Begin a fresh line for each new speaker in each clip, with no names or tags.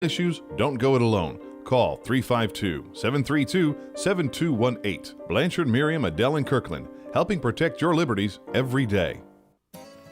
issues, don't go it alone. Call 352-732-7218. Blanchard, Miriam, Adele, and Kirkland, helping protect your liberties every day.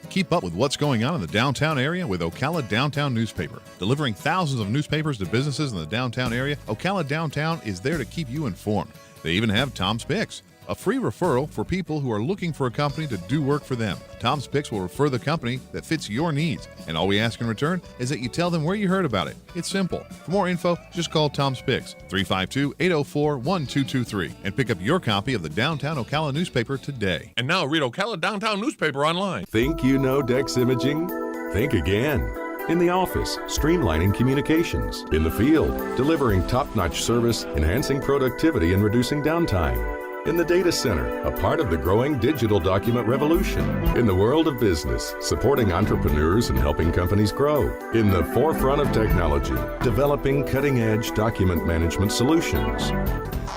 Keep up with what's going on in the downtown area with Ocala Downtown Newspaper. Delivering thousands of newspapers to businesses in the downtown area, Ocala Downtown is there to keep you informed. They even have Tom's Picks, a free referral for people who are looking for a company to do work for them. Tom's Picks will refer the company that fits your needs, and all we ask in return is that you tell them where you heard about it. It's simple. For more info, just call Tom's Picks, 352-804-1223, and pick up your copy of the Downtown Ocala newspaper today.
And now read Ocala Downtown newspaper online.
Think you know Dex Imaging? Think again. In the office, streamlining communications. In the field, delivering top-notch service, enhancing productivity, and reducing downtime. In the data center, a part of the growing digital document revolution. In the world of business, supporting entrepreneurs and helping companies grow. In the forefront of technology, developing cutting-edge document management solutions.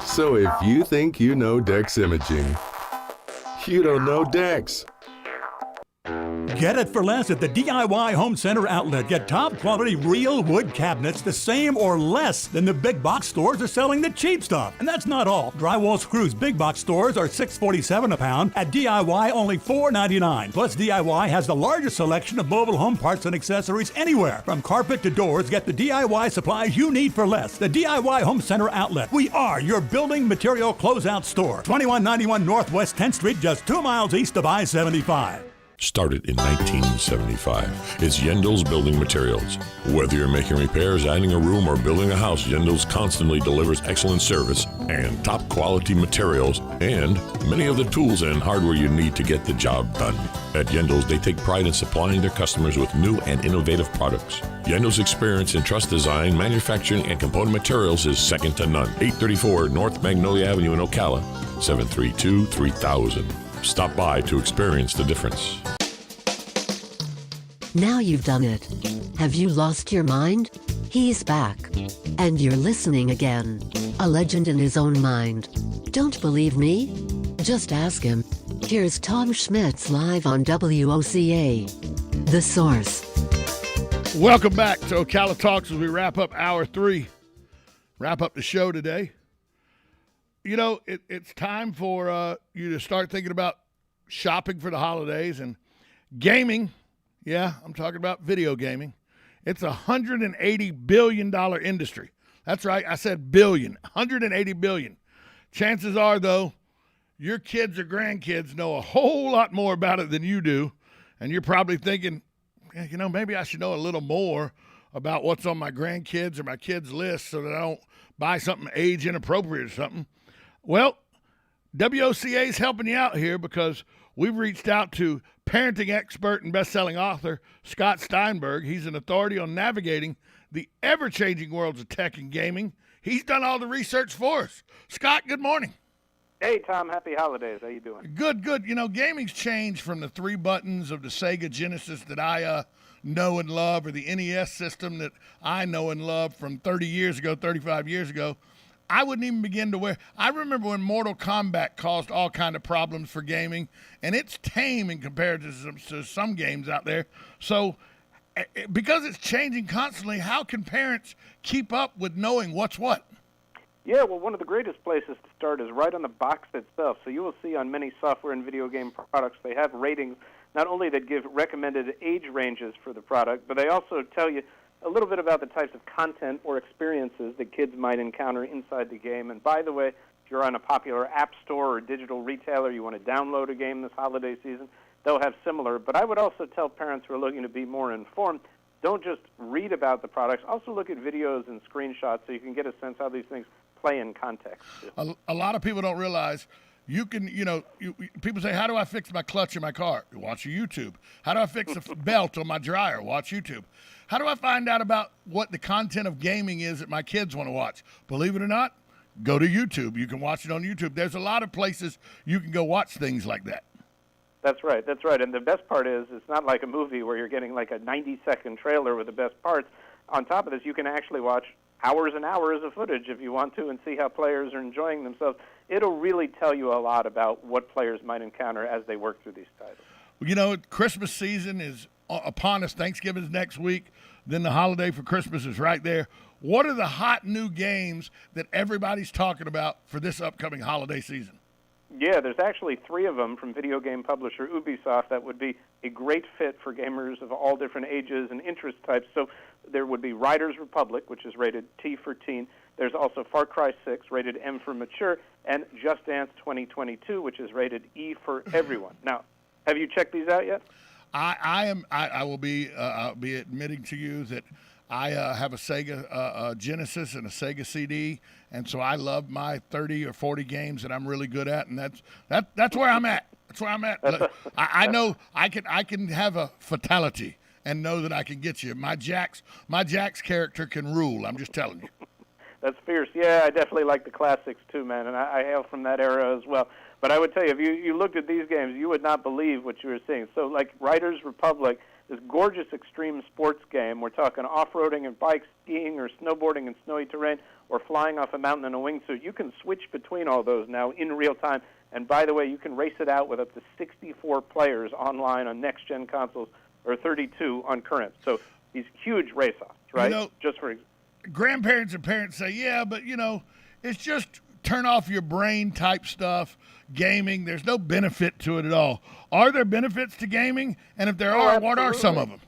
So if you think you know Dex Imaging, you don't know Dex.
Get it for less at the DIY Home Center outlet. Get top quality real wood cabinets the same or less than the big box stores are selling the cheap stuff. And that's not all. Drywall screws big box stores are $6.47 a pound. At DIY only $4.99. Plus DIY has the largest selection of mobile home parts and accessories anywhere. From carpet to doors, get the DIY supplies you need for less. The DIY Home Center outlet. We are your building material closeout store. 2191 Northwest 10th Street, just 2 miles east of I-75.
Started in 1975. It's Yendel's Building Materials. Whether you're making repairs, adding a room, or building a house, Yendel's constantly delivers excellent service and top quality materials and many of the tools and hardware you need to get the job done. At Yendel's, they take pride in supplying their customers with new and innovative products. Yendel's experience in truss design, manufacturing, and component materials is second to none. 834 North Magnolia Avenue in Ocala, 732-3000. Stop by to experience the difference.
Now you've done it. Have you lost your mind? He's back. And you're listening again. A legend in his own mind. Don't believe me? Just ask him. Here's Tom Schmitz live on WOCA. The Source.
Welcome back to Ocala Talks as we wrap up Hour 3. Wrap up the show today. You know, it's time for you to start thinking about shopping for the holidays and gaming. Yeah, I'm talking about video gaming. It's a $180 billion industry. That's right, I said billion, $180 billion. Chances are, though, your kids or grandkids know a whole lot more about it than you do, and you're probably thinking, you know, maybe I should know a little more about what's on my grandkids or my kids' list so that I don't buy something age inappropriate or something. Well, WOCA is helping you out here because we've reached out to parenting expert and best-selling author Scott Steinberg. He's an authority on navigating the ever-changing worlds of tech and gaming. He's done all the research for us. Scott, good morning.
Hey, Tom. Happy holidays. How you doing?
Good, good. You know, gaming's changed from the 3 buttons of the Sega Genesis that I know and love, or the NES system that I know and love from 30 years ago, 35 years ago. I wouldn't even begin to wear. I remember when Mortal Kombat caused all kind of problems for gaming, and it's tame in comparison to some games out there. So because it's changing constantly, how can parents keep up with knowing what's what?
Yeah, well, one of the greatest places to start is right on the box itself. So you will see on many software and video game products, they have ratings not only that give recommended age ranges for the product, but they also tell you a little bit about the types of content or experiences that kids might encounter inside the game. And by the way, if you're on a popular app store or digital retailer, you want to download a game this holiday season, they'll have similar. But I would also tell parents who are looking to be more informed, don't just read about the products, also look at videos and screenshots so you can get a sense how these things play in context.
A lot of people don't realize you can, people say, how do I fix my clutch in my car? Watch YouTube. How do I fix a belt on my dryer? Watch YouTube. How do I find out about what the content of gaming is that my kids want to watch? Believe it or not, go to YouTube. You can watch it on YouTube. There's a lot of places you can go watch things like that.
That's right. That's right. And the best part is it's not like a movie where you're getting like a 90-second trailer with the best parts. On top of this, you can actually watch hours and hours of footage if you want to and see how players are enjoying themselves. It'll really tell you a lot about what players might encounter as they work through these titles.
You know, Christmas season is upon us. Thanksgiving is next week. then the holiday for Christmas is right there. What are the hot new games that everybody's talking about for this upcoming holiday season?
Yeah, there's actually 3 of them from video game publisher Ubisoft that would be a great fit for gamers of all different ages and interest types. So there would be Riders Republic, which is rated T for teen. There's also Far Cry 6, rated M for mature, and Just Dance 2022, which is rated E for everyone. Now, have you checked these out yet?
I will be admitting to you that I have a Sega Genesis and a Sega CD, and so I love my 30 or 40 games that I'm really good at, and that's where I'm at. That's where I'm at. I know I can have a fatality and know that I can get you. My Jax character can rule. I'm just telling you.
That's fierce. Yeah, I definitely like the classics too, man, and I hail from that era as well. But I would tell you, if you looked at these games, you would not believe what you were seeing. So, like Riders Republic, this gorgeous extreme sports game. We're talking off-roading and bike skiing or snowboarding in snowy terrain or flying off a mountain in a wingsuit. You can switch between all those now in real time. And by the way, you can race it out with up to 64 players online on next-gen consoles or 32 on current. So these huge race-offs, right?
You know,
just for
grandparents and parents say, yeah, but, it's just turn off your brain type stuff, gaming. There's no benefit to it at all. Are there benefits to gaming? And if there are, what are some of them?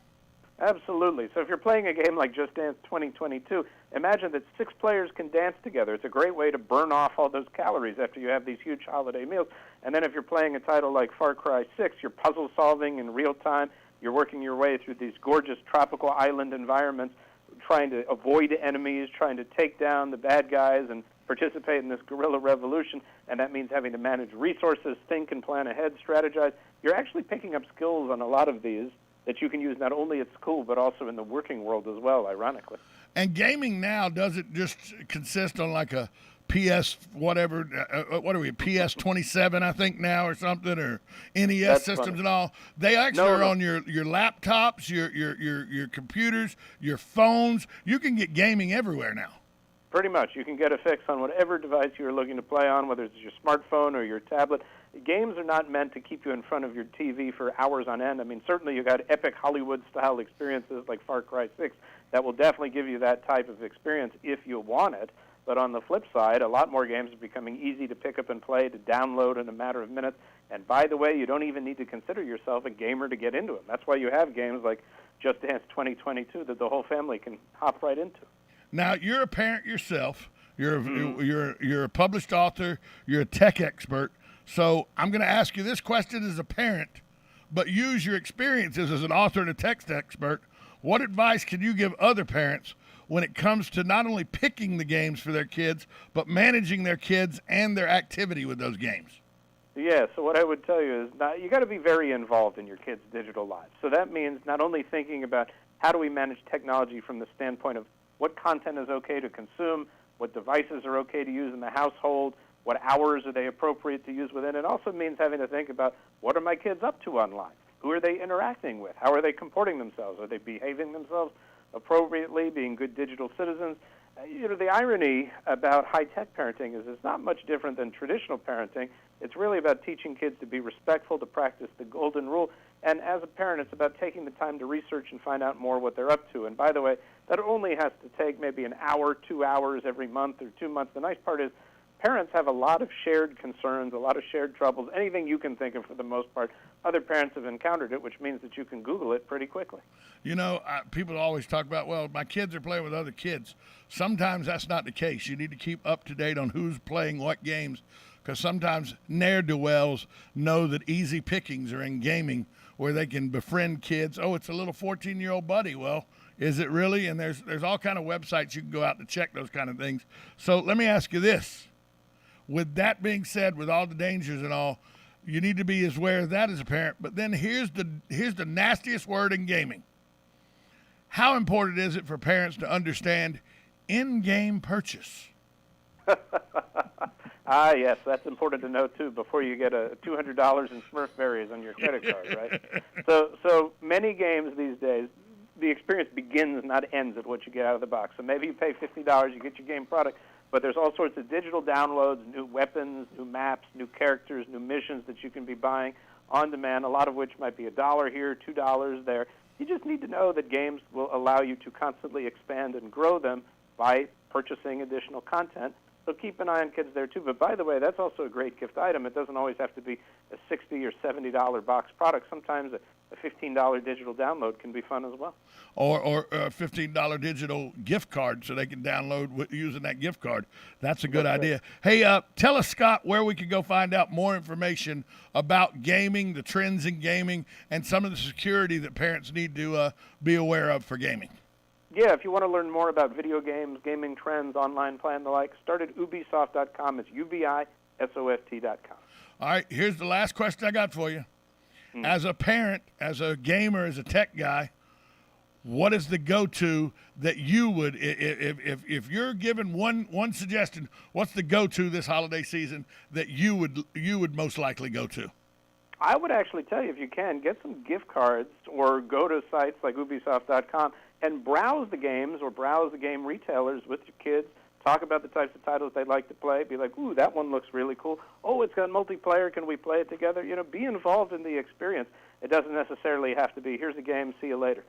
Absolutely. So if you're playing a game like Just Dance 2022, imagine that 6 players can dance together. It's a great way to burn off all those calories after you have these huge holiday meals. And then if you're playing a title like Far Cry 6, you're puzzle solving in real time. You're working your way through these gorgeous tropical island environments, trying to avoid enemies, trying to take down the bad guys and participate in this guerrilla revolution, and that means having to manage resources, think and plan ahead, strategize. You're actually picking up skills on a lot of these that you can use not only at school but also in the working world as well, ironically.
And gaming now doesn't just consist on like a PS whatever, what are we, PS 27 I think now or something, or NES
That's
systems
funny.
And all. They actually are on your laptops, your computers, your phones. You can get gaming everywhere now.
Pretty much. You can get a fix on whatever device you're looking to play on, whether it's your smartphone or your tablet. Games are not meant to keep you in front of your TV for hours on end. I mean, certainly you got epic Hollywood-style experiences like Far Cry 6 that will definitely give you that type of experience if you want it. But on the flip side, a lot more games are becoming easy to pick up and play, to download in a matter of minutes. And by the way, you don't even need to consider yourself a gamer to get into them. That's why you have games like Just Dance 2022 that the whole family can hop right into.
Now, you're a parent yourself. You're a published author. You're a tech expert. So I'm going to ask you this question as a parent, but use your experiences as an author and a tech expert. What advice can you give other parents when it comes to not only picking the games for their kids, but managing their kids and their activity with those games?
Yeah, so what I would tell you is you got to be very involved in your kids' digital lives. So that means not only thinking about how do we manage technology from the standpoint of what content is okay to consume, what devices are okay to use in the household, what hours are they appropriate to use within. It also means having to think about what are my kids up to online? Who are they interacting with? How are they comporting themselves? Are they behaving themselves appropriately, being good digital citizens? The irony about high-tech parenting is it's not much different than traditional parenting. It's really about teaching kids to be respectful, to practice the golden rule. And as a parent, it's about taking the time to research and find out more what they're up to. And by the way, that only has to take maybe an hour, 2 hours every month or 2 months. The nice part is parents have a lot of shared concerns, a lot of shared troubles, anything you can think of for the most part. Other parents have encountered it, which means that you can Google it pretty quickly.
People always talk about, well, my kids are playing with other kids. Sometimes that's not the case. You need to keep up to date on who's playing what games, because sometimes ne'er-do-wells know that easy pickings are in gaming where they can befriend kids. Oh, it's a little 14-year-old buddy. Well, is it really? And there's all kind of websites you can go out to check those kind of things. So let me ask you this. With that being said, with all the dangers and all, you need to be as aware of that as a parent. But then here's the nastiest word in gaming. How important is it for parents to understand in-game purchase?
Yes, that's important to know, too, before you get a $200 in Smurf berries on your credit card, right? So many games these days, the experience begins, not ends, at what you get out of the box. So maybe you pay $50, you get your game product, but there's all sorts of digital downloads, new weapons, new maps, new characters, new missions that you can be buying on demand, a lot of which might be $1 here, $2 there. You just need to know that games will allow you to constantly expand and grow them by purchasing additional content. So keep an eye on kids there, too. But by the way, that's also a great gift item. It doesn't always have to be a $60 or $70 box product. Sometimes a $15 digital download can be fun as well.
Or a $15 digital gift card so they can download using that gift card. That's a good idea. Hey, tell us, Scott, where we can go find out more information about gaming, the trends in gaming, and some of the security that parents need to be aware of for gaming.
Yeah, if you want to learn more about video games, gaming trends, online play, and the like, start at Ubisoft.com. It's UBISOFT.com.
All right, here's the last question I got for you. As a parent, as a gamer, as a tech guy, what is the go-to that you would, if you're given one suggestion, what's the go-to this holiday season that you would most likely go to?
I would actually tell you, if you can, get some gift cards or go to sites like Ubisoft.com and browse the games or browse the game retailers with your kids. Talk about the types of titles they'd like to play. Be like, ooh, that one looks really cool. Oh, it's got multiplayer. Can we play it together? You know, be involved in the experience. It doesn't necessarily have to be, here's a game, see you later.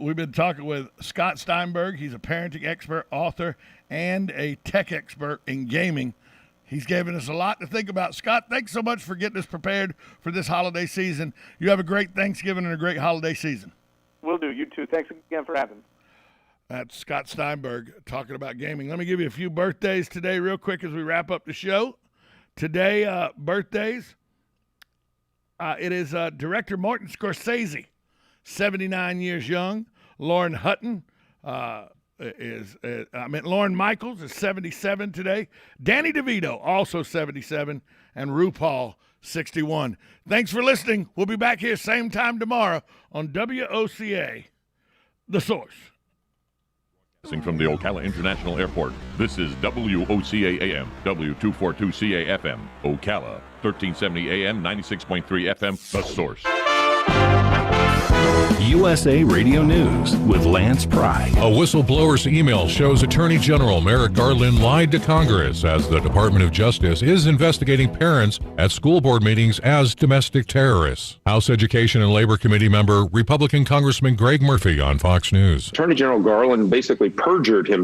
We've been talking with Scott Steinberg. He's a parenting expert, author, and a tech expert in gaming. He's given us a lot to think about. Scott, thanks so much for getting us prepared for this holiday season. You have a great Thanksgiving and a great holiday season.
Will do. You too. Thanks again for having me.
That's Scott Steinberg talking about gaming. Let me give you a few birthdays today real quick as we wrap up the show. Today, birthdays, it is director Martin Scorsese, 79 years young. Lauren Hutton Lauren Michaels is 77 today. Danny DeVito, also 77. And RuPaul, 61. Thanks for listening. We'll be back here same time tomorrow on WOCA, The Source.
From the Ocala International Airport, this is WOCA AM, W242CA FM, Ocala, 1370 AM, 96.3 FM, The Source.
USA Radio News with Lance Pry.
A whistleblower's email shows Attorney General Merrick Garland lied to Congress as the Department of Justice is investigating parents at school board meetings as domestic terrorists. House Education and Labor Committee member Republican Congressman Greg Murphy on Fox News.
Attorney General Garland basically perjured himself